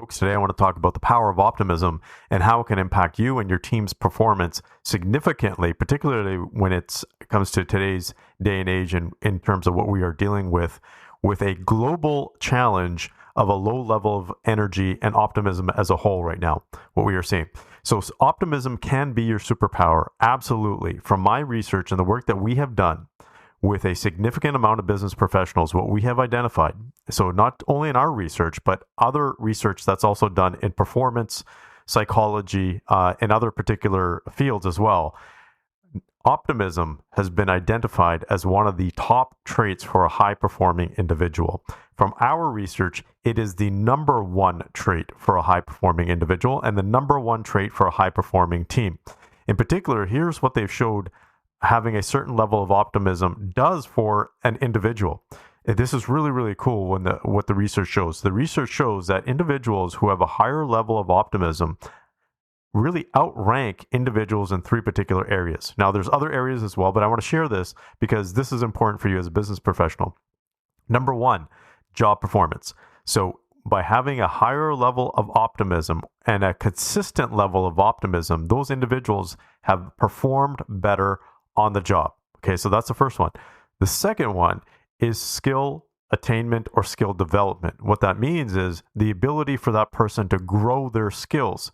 folks. Today I want to talk about the power of optimism and how it can impact you and your team's performance significantly, particularly when it comes to today's day and age and in terms of what we are dealing with a global challenge of a low level of energy and optimism as a whole right now, what we are seeing. So optimism can be your superpower, absolutely. From my research and the work that we have done with a significant amount of business professionals, what we have identified, so not only in our research, but other research that's also done in performance, psychology, and other particular fields as well, optimism has been identified as one of the top traits for a high-performing individual. From our research, it is the number one trait for a high-performing individual and the number one trait for a high-performing team. In particular, here's what they've showed having a certain level of optimism does for an individual. This is really, really cool what the research shows. The research shows that individuals who have a higher level of optimism really outrank individuals in three particular areas. Now, there's other areas as well, but I want to share this because this is important for you as a business professional. Number one, job performance. So by having a higher level of optimism and a consistent level of optimism, those individuals have performed better on the job. Okay, so that's the first one. The second one is skill attainment or skill development. What that means is the ability for that person to grow their skills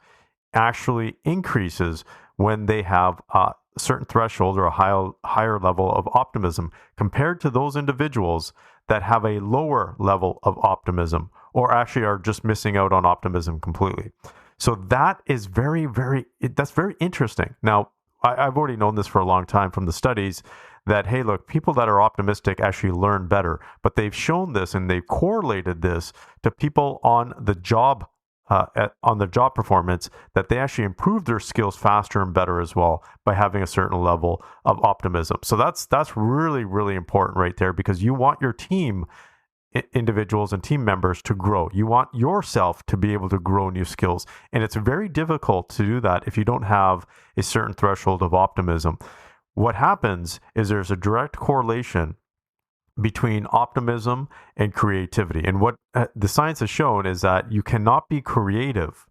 actually increases when they have a certain threshold or a higher level of optimism compared to those individuals that have a lower level of optimism or actually are just missing out on optimism completely. So that is that's very interesting. Now, I've already known this for a long time from the studies that, hey, look, people that are optimistic actually learn better. But they've shown this and they've correlated this to people on the job performance, that they actually improve their skills faster and better as well by having a certain level of optimism. So that's really, really important right there, because you want your team individuals and team members to grow. You want yourself to be able to grow new skills. And it's very difficult to do that if you don't have a certain threshold of optimism. What happens is there's a direct correlation between optimism and creativity. And what the science has shown is that you cannot be creative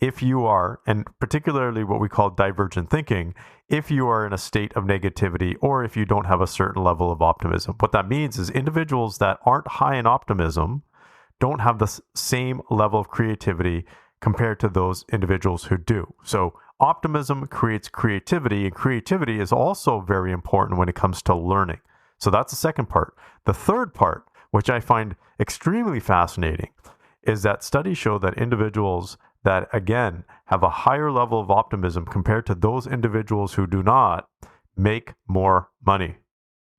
if you are, and particularly what we call divergent thinking, if you are in a state of negativity or if you don't have a certain level of optimism. What that means is individuals that aren't high in optimism don't have the same level of creativity compared to those individuals who do. So optimism creates creativity, and creativity is also very important when it comes to learning. So that's the second part. The third part, which I find extremely fascinating, is that studies show that individuals that, again, have a higher level of optimism compared to those individuals who do not make more money.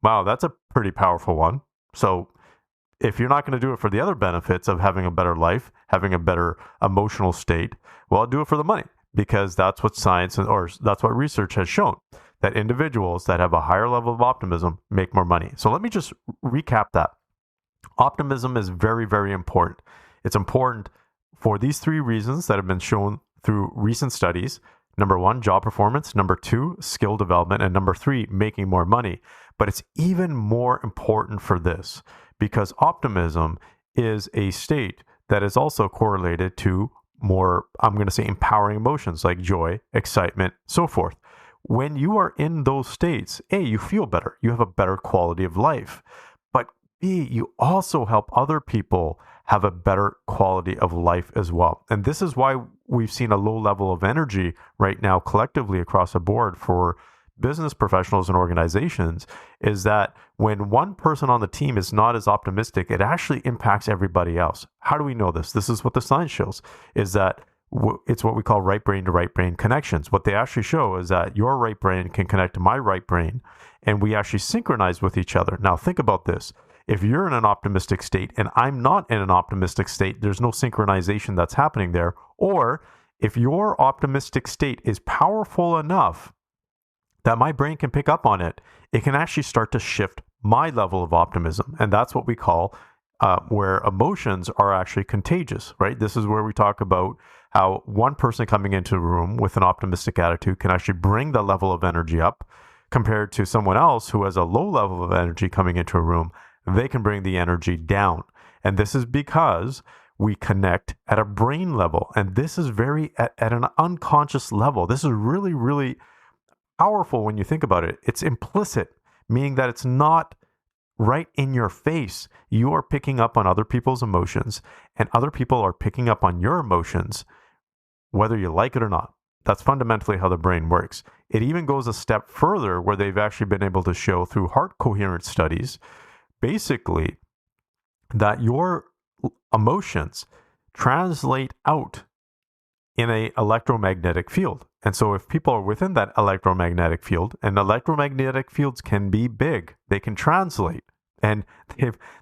Wow, that's a pretty powerful one. So if you're not going to do it for the other benefits of having a better life, having a better emotional state, well, do it for the money, because that's what science or that's what research has shown, that individuals that have a higher level of optimism make more money. So let me just recap that. Optimism is very, very important. It's important for these three reasons that have been shown through recent studies. Number one, job performance. Number two, skill development. And number three, making more money. But it's even more important for this because optimism is a state that is also correlated to more, I'm going to say, empowering emotions like joy, excitement, so forth. When you are in those states, A, you feel better. You have a better quality of life. But B, you also help other people have a better quality of life as well. And this is why we've seen a low level of energy right now collectively across the board for business professionals and organizations, is that when one person on the team is not as optimistic, it actually impacts everybody else. How do we know this? This is what the science shows, is that it's what we call right brain to right brain connections. What they actually show is that your right brain can connect to my right brain, and we actually synchronize with each other. Now, think about this. If you're in an optimistic state and I'm not in an optimistic state, there's no synchronization that's happening there. Or if your optimistic state is powerful enough that my brain can pick up on it, it can actually start to shift my level of optimism. And that's what we call where emotions are actually contagious, right? This is where we talk about how one person coming into a room with an optimistic attitude can actually bring the level of energy up compared to someone else who has a low level of energy coming into a room. They can bring the energy down. And this is because we connect at a brain level. And this is at an unconscious level. This is really, really powerful when you think about it. It's implicit, meaning that it's not right in your face. You are picking up on other people's emotions, and other people are picking up on your emotions, whether you like it or not. That's fundamentally how the brain works. It even goes a step further, where they've actually been able to show through heart coherence studies, basically, that your emotions translate out in an electromagnetic field. And so if people are within that electromagnetic field, and electromagnetic fields can be big, they can translate. And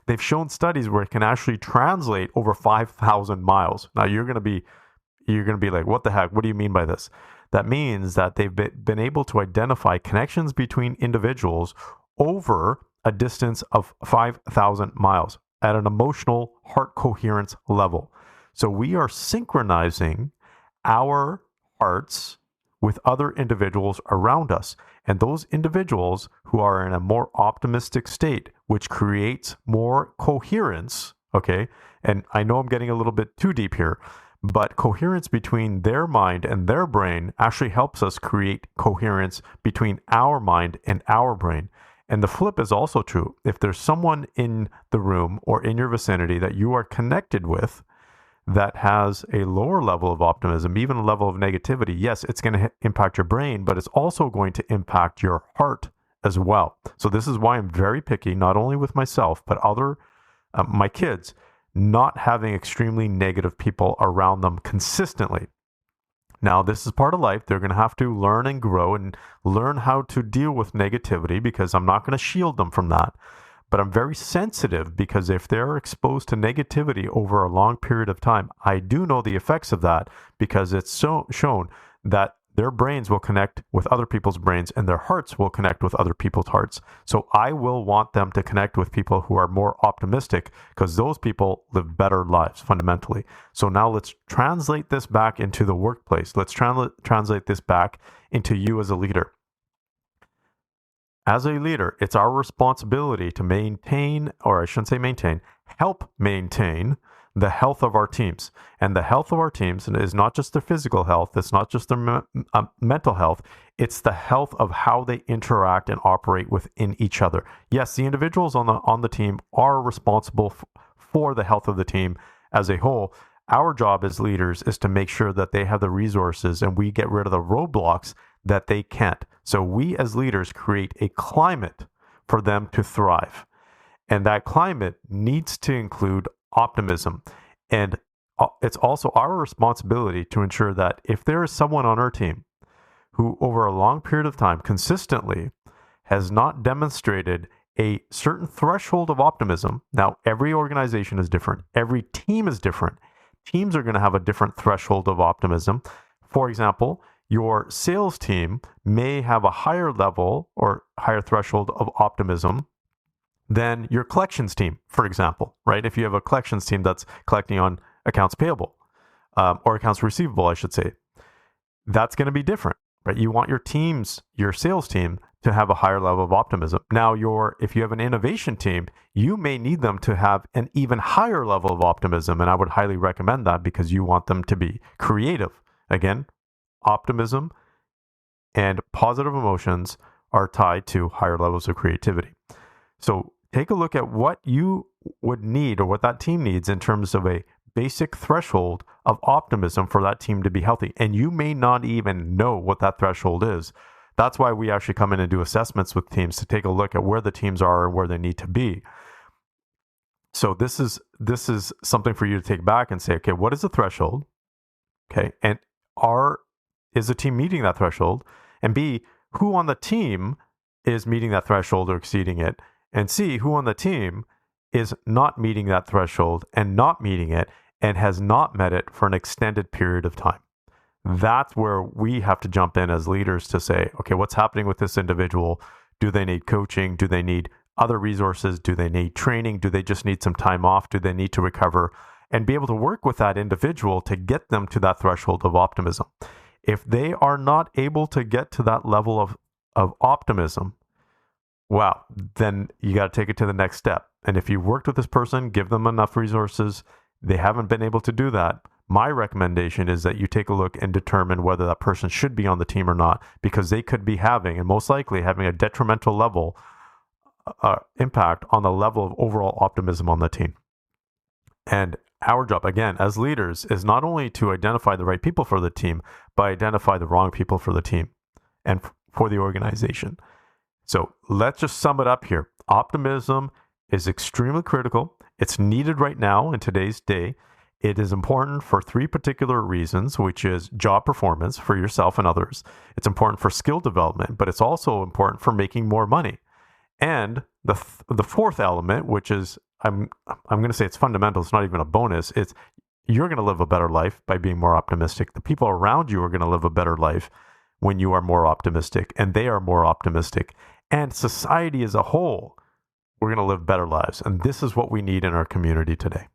they've shown studies where it can actually translate over 5,000 miles. Now you're going to be like, what the heck? What do you mean by this? That means that they've been able to identify connections between individuals over a distance of 5,000 miles at an emotional heart coherence level. So we are synchronizing our hearts with other individuals around us. And those individuals who are in a more optimistic state, which creates more coherence, okay? And I know I'm getting a little bit too deep here, but coherence between their mind and their brain actually helps us create coherence between our mind and our brain. And the flip is also true. If there's someone in the room or in your vicinity that you are connected with that has a lower level of optimism, even a level of negativity, yes, it's going to impact your brain, but it's also going to impact your heart as well. So this is why I'm very picky, not only with myself, but my kids, not having extremely negative people around them consistently. Now, this is part of life. They're going to have to learn and grow and learn how to deal with negativity, because I'm not going to shield them from that. But I'm very sensitive, because if they're exposed to negativity over a long period of time, I do know the effects of that, because it's shown that their brains will connect with other people's brains and their hearts will connect with other people's hearts. So I will want them to connect with people who are more optimistic, because those people live better lives fundamentally. So now let's translate this back into the workplace. Let's translate this back into you as a leader. As a leader, it's our responsibility to maintain, or I shouldn't say maintain, help maintain the health of our teams. And the health of our teams is not just their physical health, it's not just their mental health, it's the health of how they interact and operate within each other. Yes, the individuals on the team are responsible for the health of the team as a whole. Our job as leaders is to make sure that they have the resources and we get rid of the roadblocks that they can't. So we as leaders create a climate for them to thrive. And that climate needs to include optimism. And it's also our responsibility to ensure that if there is someone on our team who over a long period of time consistently has not demonstrated a certain threshold of optimism. Now, every organization is different. Every team is different. Teams are going to have a different threshold of optimism. For example, your sales team may have a higher level or higher threshold of optimism than your collections team, for example, right? If you have a collections team that's collecting on accounts payable or accounts receivable, I should say, that's going to be different, right? You want your sales team to have a higher level of optimism. Now, if you have an innovation team, you may need them to have an even higher level of optimism. And I would highly recommend that because you want them to be creative. Again, optimism and positive emotions are tied to higher levels of creativity. So take a look at what you would need or what that team needs in terms of a basic threshold of optimism for that team to be healthy. And you may not even know what that threshold is. That's why we actually come in and do assessments with teams to take a look at where the teams are and where they need to be. So this is something for you to take back and say, okay, what is the threshold? Okay, and is the team meeting that threshold? And B, who on the team is meeting that threshold or exceeding it? And C, who on the team is not meeting that threshold and not meeting it and has not met it for an extended period of time? That's where we have to jump in as leaders to say, okay, what's happening with this individual? Do they need coaching? Do they need other resources? Do they need training? Do they just need some time off? Do they need to recover? And be able to work with that individual to get them to that threshold of optimism. If they are not able to get to that level of optimism, wow, then you got to take it to the next step. And if you worked with this person, give them enough resources, they haven't been able to do that, my recommendation is that you take a look and determine whether that person should be on the team or not, because they could be having, and most likely having, a detrimental level impact on the level of overall optimism on the team. And our job, again, as leaders, is not only to identify the right people for the team, but identify the wrong people for the team and for the organization. So let's just sum it up here. Optimism is extremely critical. It's needed right now in today's day. It is important for three particular reasons, which is job performance for yourself and others. It's important for skill development, but it's also important for making more money. And the fourth element, which is, I'm going to say it's fundamental, it's not even a bonus, it's you're going to live a better life by being more optimistic. The people around you are going to live a better life when you are more optimistic, and they are more optimistic. And society as a whole, we're going to live better lives. And this is what we need in our community today.